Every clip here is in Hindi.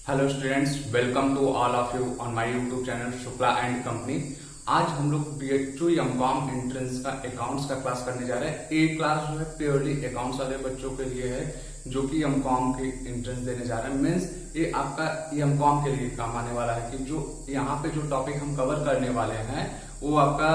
Hello students, welcome to all of you on my YouTube channel Shukla and company. आज हम लोग BHU एमकॉम एंट्रेंस का अकाउंट्स का क्लास करने जा रहे हैं। ये क्लास जो है प्योरली अकाउंट्स वाले बच्चों के लिए है जो कि एमकॉम की एंट्रेंस देने जा रहे हैं। मीन्स ये आपका एमकॉम के लिए काम आने वाला है कि जो यहाँ पे जो टॉपिक हम कवर करने वाले हैं वो आपका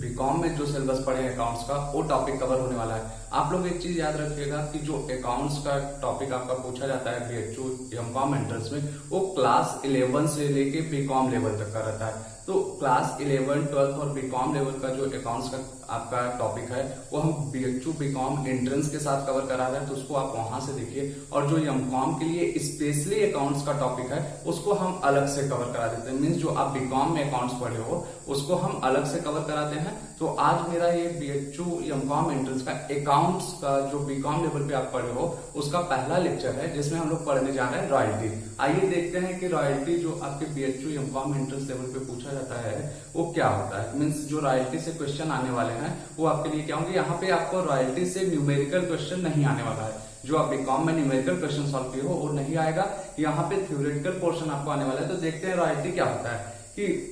बीकॉम में जो सिलेबस पढ़े अकाउंट्स का वो टॉपिक कवर होने वाला है। आप लोग एक चीज याद रखिएगा कि जो अकाउंट्स का टॉपिक आपका पूछा जाता है BHU एमकॉम एंट्रेंस में, वो क्लास 11 से लेके बीकॉम लेवल तक का रहता है। तो क्लास 11, 12 और बीकॉम लेवल का जो अकाउंट्स का आपका टॉपिक है वो हम BHU बीकॉम एंट्रेंस के साथ कवर करा रहे हैं, तो उसको आप वहां से देखिए। और जो एमकॉम के लिए स्पेशली अकाउंट्स का टॉपिक है उसको हम अलग से कवर करा देते हैं। मीन्स जो आप बीकॉम में अकाउंट्स पढ़े हो उसको हम अलग से कवर कराते हैं। तो आज मेरा ये BHU एमकॉम एंट्रेंस का अकाउंट्स का जो बीकॉम लेवल पे आप पढ़े हो उसका पहला लेक्चर है, जिसमें हम लोग पढ़ने जा रहे हैं रॉयल्टी। आइए देखते हैं कि रॉयल्टी जो आपके BHU एमकॉम एंट्रेंस लेवल पे पूछा जाता है वो क्या होता है। मीन्स जो रॉयल्टी से क्वेश्चन आने वाले हैं वो आपके लिए क्या होंगे। यहाँ पे आपको रॉयल्टी से न्यूमेरिकल क्वेश्चन नहीं आने वाला है। जो आप बीकॉम में न्यूमेरिकल क्वेश्चन सॉल्व किए हो वो नहीं आएगा। यहाँ पे थ्योरेटिकल पोर्शन आपको आने वाला है। तो देखते हैं रॉयल्टी क्या होता है कि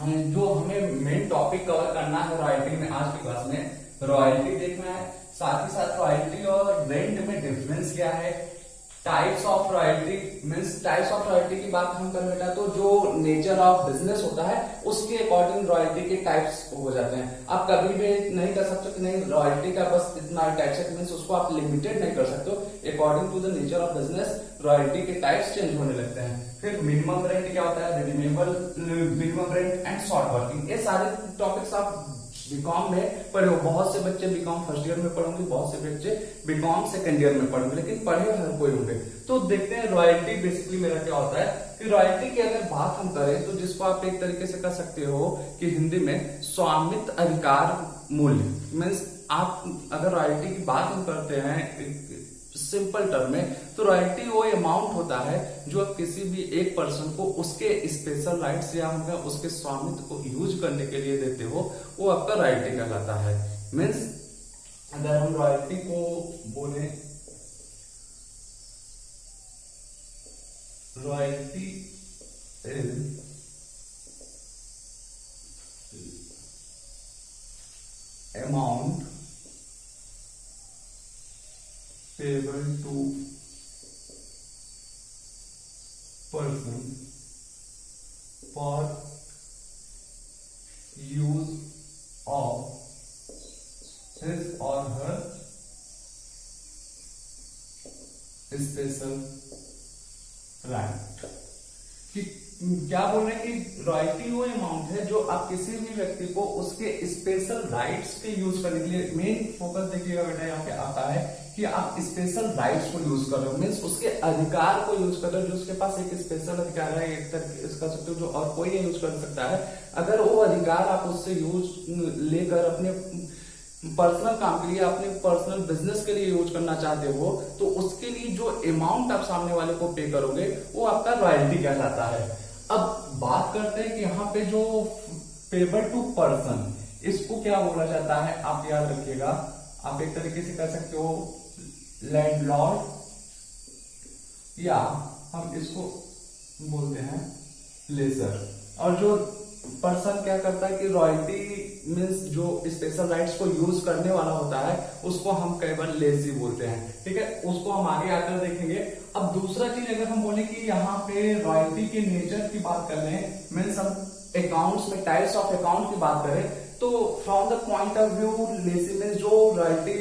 जो हमें मेन टॉपिक कवर करना है रॉयल्टी में आज की क्लास में, रॉयल्टी देखना है। साथ ही साथ रॉयल्टी और रेंट में डिफरेंस क्या है, types of royalty. Means types of royalty की बात हम कर बेटा तो जो नेचर ऑफ बिजनेस होता है उसके अकॉर्डिंग रॉयल्टी के टाइप्स हो जाते हैं। आप कभी भी नहीं कर सकते कि नहीं रॉयल्टी का बस इतना टाइप्स है, मीन्स उसको आप लिमिटेड नहीं कर सकते हो। According to the nature of business royalty के टाइप्स चेंज होने लगते हैं। फिर मिनिमम रेंट क्या होता है, redeemable minimum rent and short working. ये सारे टॉपिक्स आप बीकॉम में पढ़े हो। बहुत से बच्चे बीकॉम फर्स्ट ईयर में पढ़ेंगे, बहुत से बच्चे बीकॉम सेकंड ईयर में पढ़ेंगे, लेकिन पढ़े हर कोई होंगे। तो देखते हैं रॉयल्टी बेसिकली मेरा क्या होता है कि रॉयल्टी की अगर बात हम करें तो जिसको आप एक तरीके से कर सकते हो कि हिंदी में स्वामित्व अधिकार मूल्य। मीन्स आप अगर रॉयल्टी की बात हम करते हैं सिंपल टर्म में, तो रॉयल्टी वो अमाउंट होता है जो आप किसी भी एक पर्सन को उसके स्पेशल राइट्स या उसके स्वामित्व को यूज करने के लिए देते हो, वो आपका रॉयल्टी कहलाता है। मीन्स अगर हम रॉयल्टी को बोले, royalty is amount payable to person for use of his or her special right। कि क्या बोल रहे हैं कि रॉयल्टी वो अमाउंट है जो आप किसी भी व्यक्ति को उसके स्पेशल राइट्स के यूज करने के लिए, मेन फोकस देखिएगा बेटा यहाँ पे आता है कि आप स्पेशल राइट्स को यूज कर रहे हो। मीन्स उसके अधिकार को यूज कर रहे हो, जो उसके पास एक स्पेशल अधिकार है, एक तरह इसका सकते हो जो और कोई यूज कर सकता है। अगर वो अधिकार आप उससे यूज लेकर अपने पर्सनल काम के लिए, अपने पर्सनल बिजनेस के लिए यूज करना चाहते हो, तो उसके लिए जो अमाउंट आप सामने वाले को पे करोगे वो आपका रॉयल्टी कहलाता है। अब बात करते हैं कि यहाँ पे जो पेबल टू पर्सन, इसको क्या बोला जाता है आप याद रखिएगा। आप एक तरीके से कह सकते हो लैंडलॉर्ड, या हम इसको बोलते हैं लेजर। और जो पर्सन क्या करता है कि रॉयल्टी मीन्स जो स्पेशल राइट्स को यूज करने वाला होता है उसको हम केवल लेजी बोलते हैं। ठीक है, उसको हम आगे आकर देखेंगे। अब दूसरा चीज अगर हम बोले कि यहाँ पे रॉयल्टी के नेचर की बात कर रहे हैं, मीन्स हम अकाउंट्स में टाइप्स ऑफ अकाउंट की बात करें, तो from the point of view lazy means जो रॉयल्टी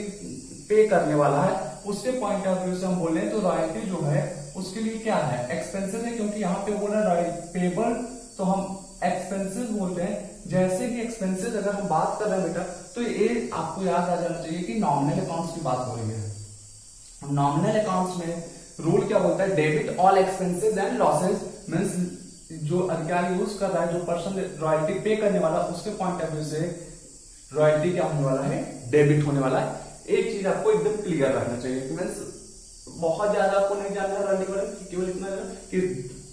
पे करने वाला है उसके पॉइंट ऑफ व्यू से हम बोले तो रॉयल्टी जो है उसके लिए क्या है, एक्सपेंसिव है। क्योंकि यहाँ पे बोला पेबल तो हम एक्सपेंसिव बोलते हैं। जैसे कि एक्सपेंसिव अगर हम बात कर रहे हैं बेटा तो ये आपको याद आ जाना चाहिए कि नॉमिनल अकाउंट्स की बात हो रही है। नॉमिनल अकाउंट्स में रूल क्या बोलता है, debit all expenses and losses. Means जो अधिकार यूज कर रहा है, जो पर्सन रॉयल्टी पे करने वाला, उसके पॉइंट ऑफ व्यू से रॉयल्टी क्या होने वाला है, डेबिट होने वाला है। एक चीज आपको एकदम क्लियर रखना चाहिए, मीन्स बहुत ज्यादा आपको नहीं जानना है रॉयल्टी के, केवल इतना कि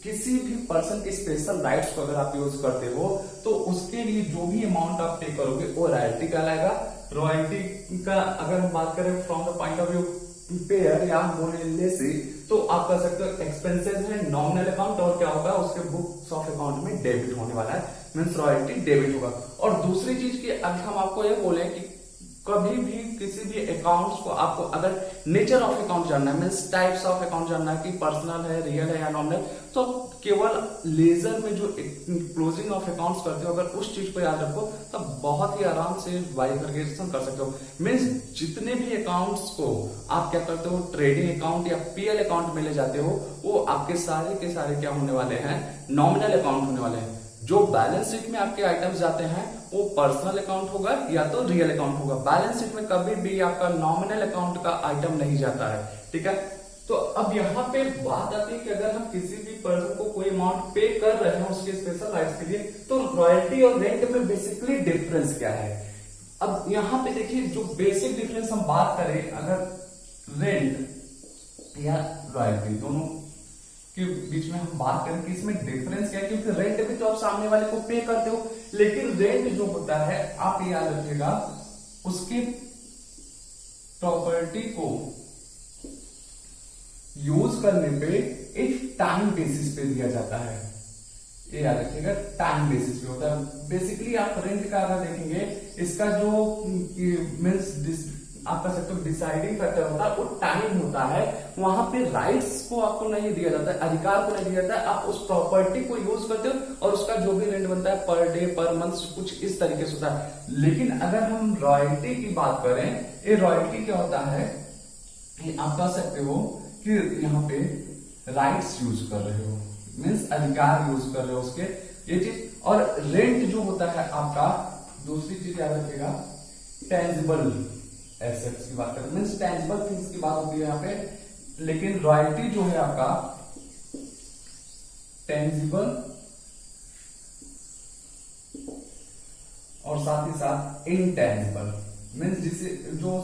किसी भी पर्सन के स्पेशल राइट्स को अगर आप यूज करते हो तो उसके लिए जो भी अमाउंट आप पे करोगे वो रॉयल्टी कहलाएगा। रॉयल्टी का अगर हम बात करें from the point of view pair या बोलने से तो आप कर सकते हो एक्सपेंसेस है नॉमिनल अकाउंट, और क्या होगा उसके बुक्स ऑफ अकाउंट में डेबिट होने वाला है, मीन्स रॉयल्टी डेबिट होगा। और दूसरी चीज की अगर हम आपको ये बोले कि कभी भी किसी भी अकाउंट्स को आपको अगर नेचर ऑफ अकाउंट जानना है, मीन्स टाइप्स ऑफ अकाउंट जानना है कि पर्सनल है, रियल है या नॉमिनल, तो केवल लेजर में जो क्लोजिंग ऑफ अकाउंट्स करते हो अगर उस चीज को याद रखो तब बहुत ही आराम से बाइफरकेशन कर सकते हो। मीन्स जितने भी अकाउंट्स को आप क्या करते हो ट्रेडिंग अकाउंट या पीएल अकाउंट में ले जाते हो वो आपके सारे के सारे क्या होने वाले हैं, नॉमिनल अकाउंट होने वाले हैं। जो बैलेंस शीट में आपके आइटम्स जाते हैं वो पर्सनल अकाउंट होगा या तो रियल अकाउंट होगा। बैलेंस शीट में कभी भी आपका नॉमिनल अकाउंट का आइटम नहीं जाता है, ठीक है। तो अब यहाँ पे बात आती है कि अगर हम किसी भी पर्सन को कोई अमाउंट पे कर रहे हैं उसके स्पेशल राइट्स के लिए, तो रॉयल्टी और रेंट में बेसिकली डिफरेंस क्या है। अब यहाँ पे देखिए जो बेसिक डिफरेंस हम बात करें अगर रेंट या रॉयल्टी दोनों के बीच में हम बात करें कि इसमें डिफरेंस क्या है, क्योंकि रेंट भी तो आप सामने वाले को पे करते हो, लेकिन रेंट जो होता है आप याद रखिएगा उसकी प्रॉपर्टी को यूज करने पे एक टाइम बेसिस पे दिया जाता है, ये याद रखिएगा टाइम बेसिस पे होता है। बेसिकली आप रेंट का अगर देखेंगे इसका जो मीन्स आप कह सकते हो डिसाइडिंग फैक्टर होता है वो टाइम होता है। वहां पे राइट्स को आपको नहीं दिया जाता है, अधिकार को नहीं दिया जाता है, आप उस प्रॉपर्टी को यूज करते हो और उसका जो भी रेंट बनता है पर डे पर मंथ कुछ इस तरीके से होता है। लेकिन अगर हम रॉयल्टी की बात करें, ये रॉयल्टी क्या होता है, ये आप कह सकते हो कि यहाँ पे राइट्स यूज कर रहे हो, मीन्स अधिकार यूज कर रहे हो उसके, ये चीज। और रेंट जो होता है आपका, दूसरी चीज याद रखिएगा टेंजिबल एसेट्स की बात करें, मीन्स टेंजिबल थिंग्स की बात होती है यहाँ पे। लेकिन रॉयल्टी जो है आपका टेंजिबल और साथ ही साथ इनटेंजिबल, मीन्स जिसे जो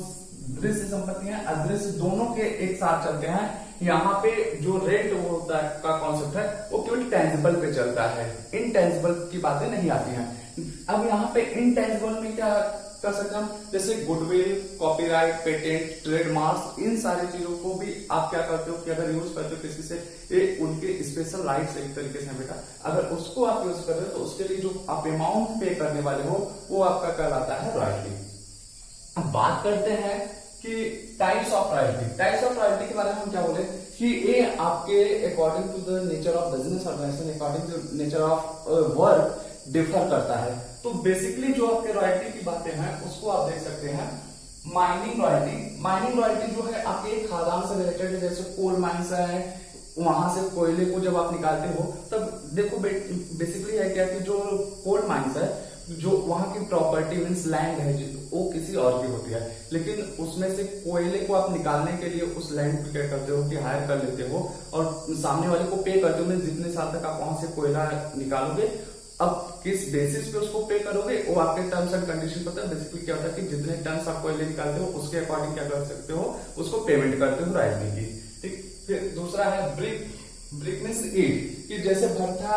दृश्य संपत्ति है अदृश्य दोनों के एक साथ चलते हैं। यहाँ पे जो रेंट वो होता है का कॉन्सेप्ट है वो केवल टेंजिबल पे चलता है, इनटेंजिबल की बातें नहीं आती हैं। अब यहाँ पे इनटेंजिबल में क्या कर सकते हैं हम, जैसे गुडविल, कॉपीराइट, पेटेंट, ट्रेडमार्क्स, इन सारी चीजों को भी आप क्या करते हो कि अगर यूज करते हो किसी से, ये उनके स्पेशल राइट्स एक तरीके से बेटा, अगर उसको आप यूज कर रहे हो तो उसके लिए जो आप अमाउंट पे करने वाले हो वो आपका कहलाता है रॉयल्टी। अब बात करते हैं कि types of royalty. Types of royalty के बारे में हम क्या बोले कि ये आपके according to the nature of business organisation, according to nature of work differ करता है। तो बेसिकली जो आपके रॉयल्टी की बातें हैं उसको आप देख सकते हैं माइनिंग रॉयल्टी। माइनिंग रॉयल्टी जो है आपके खादान से रिलेटेड है, जैसे कोल माइंस है, वहां से कोयले को जब आप निकालते हो तब देखो बेसिकली है क्या कि जो कोल माइंस है, जो वहां की प्रॉपर्टी मीन्स लैंड है वो किसी और की होती है, लेकिन उसमें से कोयले को आप निकालने के लिए उस लैंड को क्या करते हो कि हायर कर लेते हो और सामने वाले को पे करते हो, मीन्स जितने साल तक आप वहां से कोयला निकालोगे, अब किस बेसिस पे उसको पे करोगे वो आपके टर्म्स एंड कंडीशन पता है। बेसिकली क्या होता है कि जितने टर्म्स आप कोयले निकालते हो उसके अकॉर्डिंग क्या कर सकते हो, उसको पेमेंट करते हो रॉयल्टी की, ठीक। फिर दूसरा है ब्रिक। ब्रिक मीन्स ईट, कि जैसे भट्ठा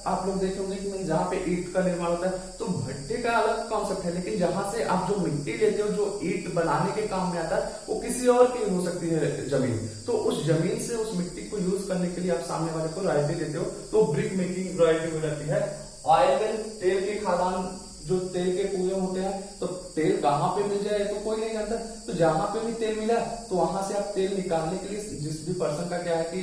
आप लोग देखे होंगे कि जहाँ पे ईट का निर्माण होता है तो भट्टे का अलग कॉन्सेप्ट है, लेकिन जहां से आप जो मिट्टी लेते हो जो ईट बनाने के काम में आता है वो किसी और की हो सकती है जमीन, तो उस जमीन से उस मिट्टी को यूज करने के लिए आप सामने वाले को रॉयल्टी देते हो, तो ब्रिक मेकिंग रॉयल्टी हो जाती है। ऑयल वेल, तेल के खादान, जो तेल के कुएं होते हैं, तो तेल कहाँ पे मिल जाए तो कोई नहीं जानता, तो जहां पे भी तेल मिला तो वहां से आप तेल निकालने के लिए जिस भी पर्सन का क्या है कि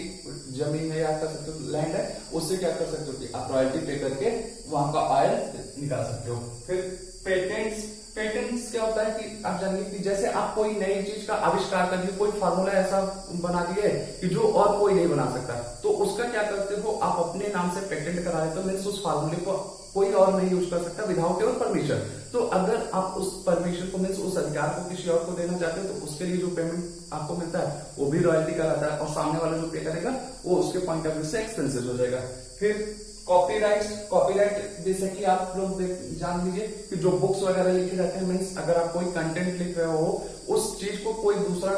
जमीन है या कर सकते हो लैंड है, उससे क्या कर सकते हो कि आप रॉयल्टी पे करके वहां का ऑयल निकाल सकते हो। फिर पेटेंट्स। पेटेंट्स क्या होता है कि आप जानिए कि जैसे आप कोई नई चीज का आविष्कार कर दिए, कोई फार्मूला ऐसा बना दिए कि जो और कोई नहीं बना सकता, तो उसका क्या करते हो आप अपने नाम से पेटेंट करा देते हो, मीन्स उस फार्मूले को कोई और नहीं यूज कर सकता विदाउट योर परमिशन। तो अगर आप उस परमिशन को मीन्स उस अधिकार को किसी और को देना चाहते हो तो उसके लिए जो पेमेंट आपको मिलता है वो भी रॉयल्टी का रहता है, और सामने वाला जो पे करेगा वो उसके पॉइंट ऑफ व्यू से एक्सपेंसिव हो जाएगा। फिर कॉपीराइट। कॉपीराइट जैसे कि आप लोग जान लीजिए कि जो बुक्स वगैरह लिखे जाते हैं, मीन्स अगर आप कोई कंटेंट लिख रहे हो उस चीज को कोई दूसरा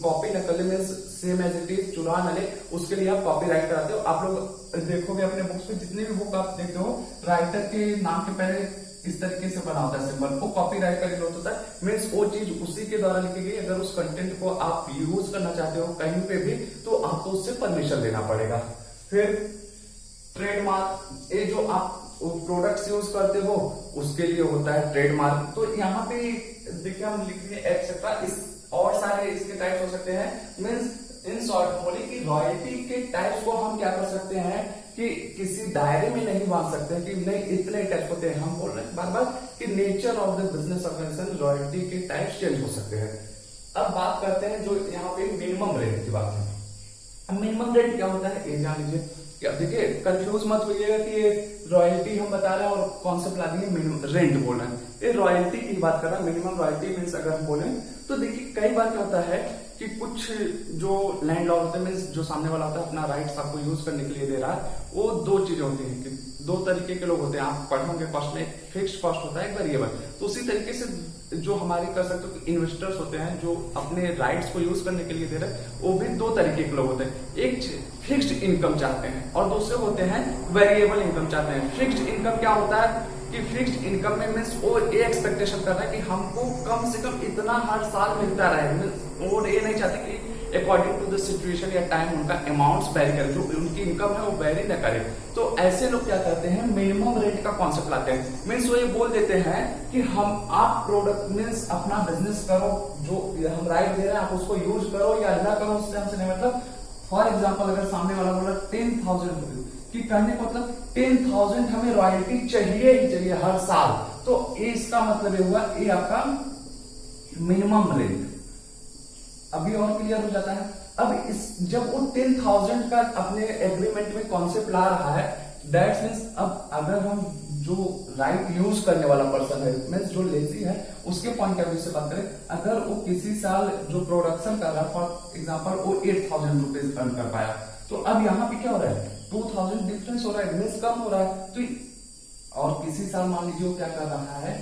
कॉपी न कर ले, means same as it is चुरा न ले, उसके लिए आप कॉपीराइट कराते हो। आप लोग देखोगे अपने बुक्स पे जितने भी बुक आप देखते हो राइटर के नाम के पहले इस तरीके से बना होता है सिंबल, वो कॉपीराइट का रिलेट होता है। मीन्स वो चीज उसी के द्वारा लिखी गई, अगर उस कंटेंट को आप यूज करना चाहते हो कहीं पे भी तो आपको उससे परमिशन लेना पड़ेगा। फिर ट्रेडमार्क, ये जो आप प्रोडक्ट्स यूज करते हो उसके लिए होता है ट्रेडमार्क। तो यहाँ पे देखिए हम लिख रहे हैं एक्सेट्रा, इस और सारे इसके टाइप्स हो सकते हैं। मीन्स इन शॉर्ट बोले कि रॉयल्टी के टाइप्स को हम क्या कर सकते हैं कि किसी दायरे में नहीं बांध सकते कि नहीं इतने टाइप होते हैं। हम बोल रहे हैं बार बार कि nature of the business organisation royalty के टाइप्स चेंज हो सकते हैं। अब बात करते हैं जो यहाँ पे मिनिमम रेंट की बात है। अब मिनिमम रेंट क्या होता है ये जान लीजिए। क्या देखिए कंफ्यूज मत होइएगा कि ये रॉयल्टी हम बता रहे हैं और कॉन्सेप्ट ला दिए मिनिमम रेंट बोल रहे हैं, ये रॉयल्टी की बात कर रहा है। मिनिमम रॉयल्टी मीन्स अगर हम बोले तो देखिए कई बार क्या होता है कि कुछ जो लैंडलॉर्ड होते हैं मीन्स जो सामने वाला होता है अपना राइट्स आपको यूज करने के लिए दे रहा है, वो दो चीजें होती हैं कि दो तरीके के लोग होते हैं। आप पढ़ोगे कॉस्ट में, एक फिक्स्ड कॉस्ट होता है, एक वेरिएबल। तो उसी तरीके से जो हमारे कर सकते हो इन्वेस्टर्स होते हैं जो अपने राइट्स को यूज करने के लिए दे रहे हैं, वो भी दो तरीके के लोग होते हैं। एक फिक्स्ड इनकम चाहते हैं और दूसरे होते हैं वेरिएबल इनकम चाहते हैं। फिक्स्ड इनकम क्या होता है कि फिक्स्ड इनकम में मीन्स वो ये एक्सपेक्टेशन कर रहा है कि हमको कम से कम इतना हर साल मिलता रहे, और ये नहीं चाहते कि अकॉर्डिंग टू द सिचुएशन या टाइम उनका अमाउंट्स वेरी करे, जो उनकी इनकम है वो वेरी न करे। तो ऐसे लोग क्या करते हैं मिनिमम रेंट का कॉन्सेप्ट लाते हैं। मीन्स वो ये बोल देते हैं कि हम आप प्रोडक्ट मीन्स अपना बिजनेस करो, जो हम राइट दे रहे हैं आप उसको यूज करो या ना करो, उससे हमसे नहीं मतलब। फॉर एग्जाम्पल अगर सामने वाला बोल रहा है 10,000 रुपीज कि कहने का मतलब 10,000 हमें रॉयल्टी चाहिए ही चाहिए हर साल, तो इसका मतलब ये हुआ ये आपका मिनिमम रेंट। अभी और क्लियर हो जाता है। अब इस जब वो 10,000 का अपने एग्रीमेंट में कॉन्सेप्ट ला रहा है, दैट्स मीन्स अब अगर हम जो राइट यूज करने वाला पर्सन है मीन्स जो लेजी है उसके पॉइंट ऑफ व्यू से बात करें, अगर वो किसी साल जो प्रोडक्शन कर रहा है फॉर एग्जाम्पल वो 8,000 रुपीज अर्न कर पाया, तो अब यहाँ पे क्या हो रहा है 2,000 डिफरेंस हो रहा है, मीन्स कम हो रहा है। तो और किसी साल मान लीजिए वो क्या कर रहा है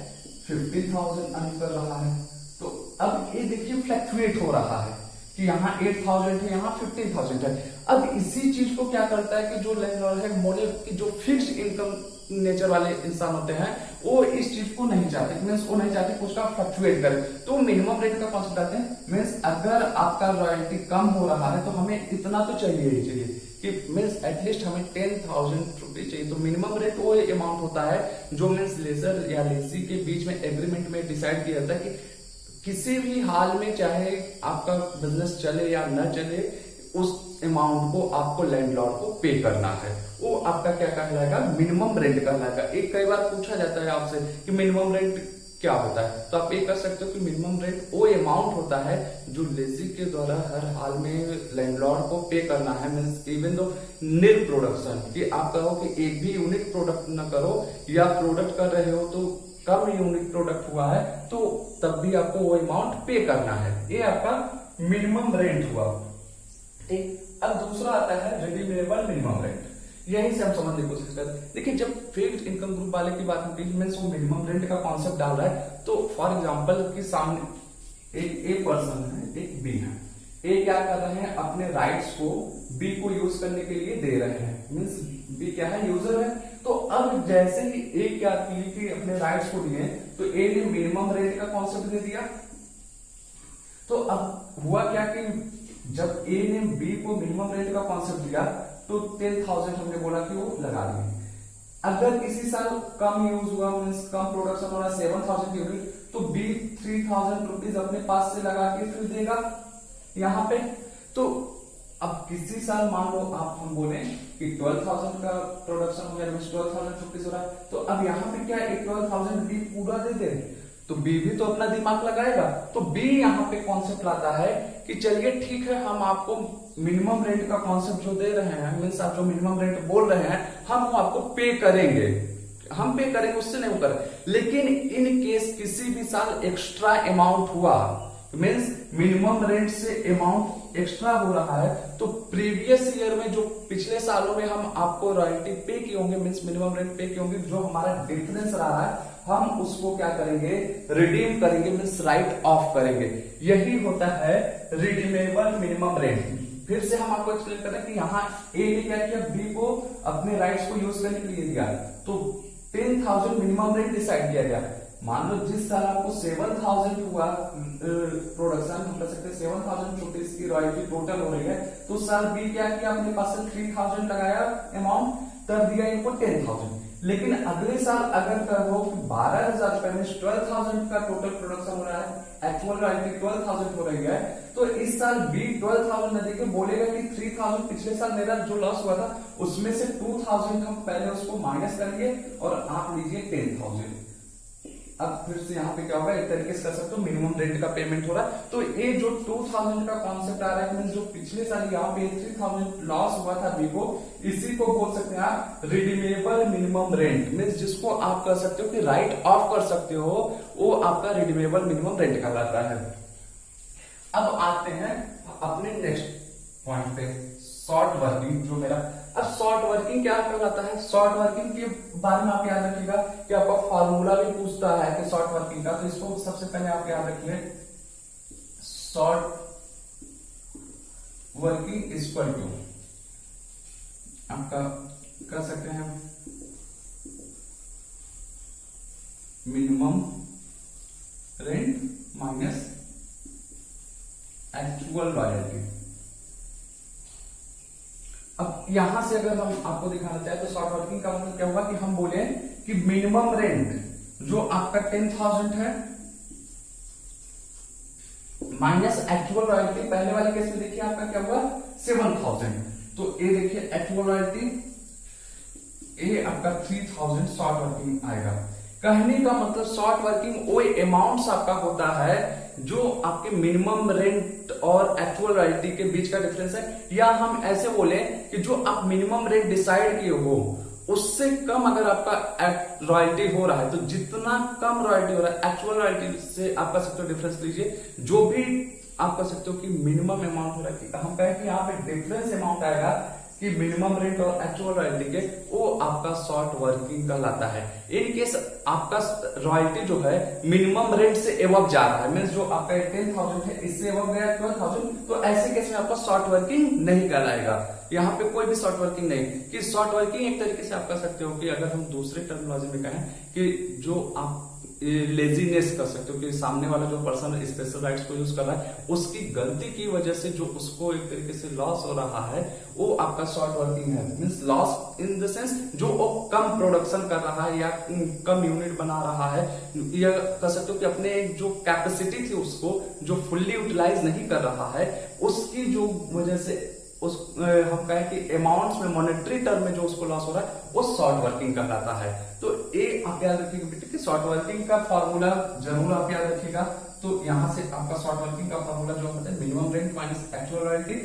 50,000 अर्न कर रहा है, तो अब ये देखिए फ्लक्चुएट हो रहा है कि यहाँ 8,000 है यहाँ 50,000 है। अब इसी चीज को क्या करता है कि जो लैंडलॉर्ड है मोले की जो फिक्स्ड इनकम नेचर वाले इंसान होते हैं वो इस चीज को नहीं चाहते, मीन्स वो नहीं चाहते कि उसका फ्लक्चुएट करे, तो मिनिमम रेट का कॉन्सेप्ट आते हैं। मीन्स अगर आपका रॉयल्टी कम हो रहा है तो हमें इतना तो चाहिए ही चाहिए कि मीन्स एटलीस्ट हमें 10,000 रुपीज चाहिए। तो मिनिमम रेट वो अमाउंट होता है जो मीन्स लेजर या लेसी के बीच में एग्रीमेंट में डिसाइड किया जाता है कि किसी भी हाल में चाहे आपका बिजनेस चले या न चले उस अमाउंट को आपको लैंडलॉर्ड को पे करना है, वो आपका क्या कहलाएगा मिनिमम रेंट कहलाएगा। एक कई बार पूछा जाता है आपसे कि मिनिमम रेंट क्या होता है, तो आप ये कर सकते हो कि मिनिमम रेंट वो अमाउंट होता है जो लेजी के द्वारा हर हाल में लैंडलॉर्ड को पे करना है। मीन्स इवन दो निर प्रोडक्शन कि आप कहो कि एक भी यूनिट प्रोडक्ट न करो या प्रोडक्ट कर रहे हो तो कम यूनिट प्रोडक्ट हुआ है तो तब भी आपको वो अमाउंट पे करना है, ये आपका मिनिमम रेंट हुआ। ठीक, अब दूसरा आता है रिडीमेबल मिनिमम रेंट। यही से हम समझने की कोशिश करते हैं। देखिए जब फिक्स्ड इनकम ग्रुप वाले की बात होती है मीन्स वो मिनिमम रेंट का कॉन्सेप्ट डाल रहा है, तो फॉर एग्जांपल कि सामने एक ए पर्सन है एक बी है, ए क्या कर रहे हैं अपने राइट्स को बी को यूज करने के लिए दे रहे हैं, मीन्स बी क्या है यूजर है। तो अब जैसे ही ए क्या कि अपने राइट्स को दिए तो ए ने मिनिमम रेंट का कॉन्सेप्ट दे दिया। तो अब हुआ क्या कि जब ए ने बी को मिनिमम रेंट का कॉन्सेप्ट दिया तो 10,000 हमने बोला कि वो लगा दिए। अगर किसी साल कम यूज हुआ मीन्स कम प्रोडक्शन हो रहा है 7,000 यूनिट, तो बी 3,000 रुपीज अपने पास से लगा के फिर देगा यहाँ पे। तो अब किसी साल मान लो आप हम बोले कि 12,000 का प्रोडक्शन हो गया मीन्स 12,000 रुपीज हो रहा है, तो अब यहाँ पे क्या 12,000 बी पूरा दे दे तो बी भी तो अपना दिमाग लगाएगा। तो बी यहाँ पे कॉन्सेप्ट लाता है कि चलिए ठीक है हम आपको मिनिमम रेंट का कॉन्सेप्ट जो दे रहे हैं मीन्स आप जो मिनिमम रेंट बोल रहे हैं हम वो आपको पे करेंगे, हम पे करेंगे उससे नहीं होकर। लेकिन इन केस किसी भी साल एक्स्ट्रा अमाउंट हुआ मीन्स मिनिमम रेंट से अमाउंट एक्स्ट्रा हो रहा है तो प्रीवियस ईयर में जो पिछले सालों में हम आपको रॉयल्टी पे किए होंगे मीन्स मिनिमम रेंट पे किए होंगे, जो हमारा डिफरेंस रहा है हम उसको क्या करेंगे रिडीम करेंगे मीन्स राइट ऑफ करेंगे। यही होता है रिडीमेबल मिनिमम रेंट। फिर से हम आपको एक्सप्लेन कर रहे हैं कि यहाँ ए ने क्या किया बी को अपने राइट्स को यूज करने के लिए दिया, तो 10,000 मिनिमम रेंट डिसाइड किया गया। मान लो जिस साल आपको 7,000 हुआ प्रोडक्शन, हम कह सकते हैं 7,000 रुपीज की रॉयल्टी टोटल हो रही है, तो साल बी क्या किया, अपने पास से 3,000 लगाया अमाउंट, तब दिया इनको 10,000। लेकिन अगले साल अगर वो 12,000 रुपए में 12,000 का टोटल प्रोडक्शन हो रहा है, एक्चुअल रॉयल्टी 12,000 हो रही है, तो इस साल बी 12,000 न देके बोलेगा कि 3,000 पिछले साल मेरा जो लॉस हुआ था उसमें से 2,000 हम पहले उसको माइनस करेंगे और आप लीजिए 10,000। अब फिर से यहाँ पे क्या होगा, एक तरीके से कर सकते हो मिनिमम रेंट का पेमेंट हो रहा है। तो ये जो 2,000 का कॉन्सेप्ट आ रहा है, जो पिछले साल यहाँ पे 3,000 लॉस हुआ था बी को, इसी को बोल सकते हैं आप रिडीमेबल मिनिमम रेंट। मीन्स जिसको आप कर सकते हो कि राइट ऑफ कर सकते हो, वो आपका रिडीमेबल मिनिमम रेंट कहलाता है। अब आते हैं अपने नेक्स्ट पॉइंट पे, शॉर्ट वर्किंग। जो मेरा अब शॉर्ट वर्किंग क्या कहलाता है, शॉर्ट वर्किंग के बारे में आप याद रखिएगा कि आपका फॉर्मूला भी पूछता है कि शॉर्ट वर्किंग का, तो इसको सबसे पहले आप याद रखिए, शॉर्ट वर्किंग इक्वल टू आपका कर सकते हैं minimum rent minus actual royalty. अब यहां से अगर हम आपको दिखाना चाहें तो शॉर्ट वर्किंग का मतलब क्या हुआ कि हम बोले कि मिनिमम रेंट जो आपका 10,000 है माइनस एक्चुअल रॉयल्टी। पहले वाले केस में देखिए आपका क्या हुआ 7,000, तो ये देखिए एक्चुअल रॉयल्टी, ये आपका 3,000 शॉर्ट वर्किंग आएगा। कहने का मतलब शॉर्ट वर्किंग वो अमाउंट्स आपका होता है जो आपके मिनिमम रेंट और एक्चुअल रॉयल्टी के बीच का डिफरेंस है, या हम ऐसे बोले कि जो आप मिनिमम रेंट डिसाइड किए हो उससे कम अगर आपका रॉयल्टी हो रहा है, तो जितना कम रॉयल्टी हो रहा है एक्चुअल रॉयल्टी से आप कर सकते हो डिफरेंस लीजिए, जो भी आप कर सकते हो कि मिनिमम अमाउंट हो रहा है, हम कहें कि यहाँ पे डिफरेंस अमाउंट आएगा कि मिनिमम रेंट और एक्चुअल रॉयल्टी के, वो आपका शॉर्ट वर्किंग कहलाता है। इन केस आपका रॉयल्टी जो है मिनिमम रेंट से एवब जा रहा है, मीन्स जो आपका 10,000 है इससे एवब गया 12,000, तो ऐसे केस में आपका शॉर्ट वर्किंग नहीं कहलाएगा। यहाँ पे कोई भी शॉर्ट वर्किंग नहीं, कि शॉर्ट वर्किंग एक तरीके से आप कह सकते हो कि अगर हम दूसरे टर्मिनोलॉजी में कहें कि जो आप लेजीनेस कर सकते हो कि सामने वाला जो पर्सन स्पेशल राइट्स को यूज कर रहा है उसकी गलती की वजह से जो उसको एक तरीके से लॉस हो रहा है, वो आपका शॉर्ट वर्किंग है। Means loss in the sense जो वो कम प्रोडक्शन कर रहा है या कम यूनिट बना रहा है, या कह सकते हो कि अपने जो कैपेसिटी थी उसको जो फुल्ली यूटिलाइज नहीं कर रहा है, उसकी जो वजह से उस हम कहें कि अमाउंट्स में मॉनेटरी टर्म में जो उसको लॉस हो रहा है वो शॉर्ट वर्किंग कहलाता है। तो ये आप याद रखिएगा बेटे कि शॉर्ट वर्किंग का फॉर्मूला जरूर आप याद रखिएगा। तो यहां से आपका शॉर्ट वर्किंग का फॉर्मूला जो होता है minimum rent minus actual royalty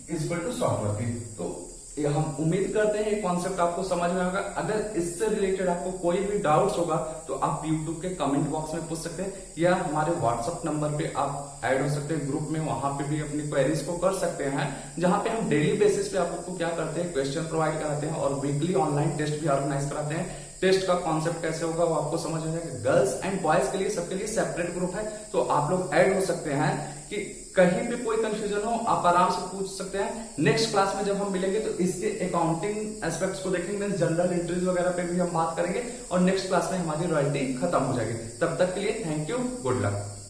is equal to short working. तो ये हम उम्मीद करते हैं ये कॉन्सेप्ट आपको समझ में आएगा। अगर इससे रिलेटेड आपको कोई भी डाउट्स होगा तो आप YouTube के कमेंट बॉक्स में पूछ सकते हैं, या हमारे WhatsApp नंबर पे आप ऐड हो सकते हैं ग्रुप में, वहां पे भी अपनी क्वेरीज को कर सकते हैं, जहां पे हम डेली बेसिस पे आपको क्या करते हैं क्वेश्चन प्रोवाइड कराते हैं और वीकली ऑनलाइन टेस्ट भी ऑर्गेनाइज कराते हैं। टेस्ट का कॉन्सेप्ट कैसे होगा वो आपको समझ में आएगा। गर्ल्स एंड बॉयज के लिए सबके लिए सेपरेट ग्रुप है, तो आप लोग ऐड हो सकते हैं कि कहीं भी कोई कंफ्यूजन हो आप आराम से पूछ सकते हैं। नेक्स्ट क्लास में जब हम मिलेंगे तो इसके अकाउंटिंग एस्पेक्ट्स को देखेंगे, जनरल एंट्रीज वगैरह पे भी हम बात करेंगे और नेक्स्ट क्लास में हमारी रॉयल्टी खत्म हो जाएगी। तब तक के लिए थैंक यू, गुड लक।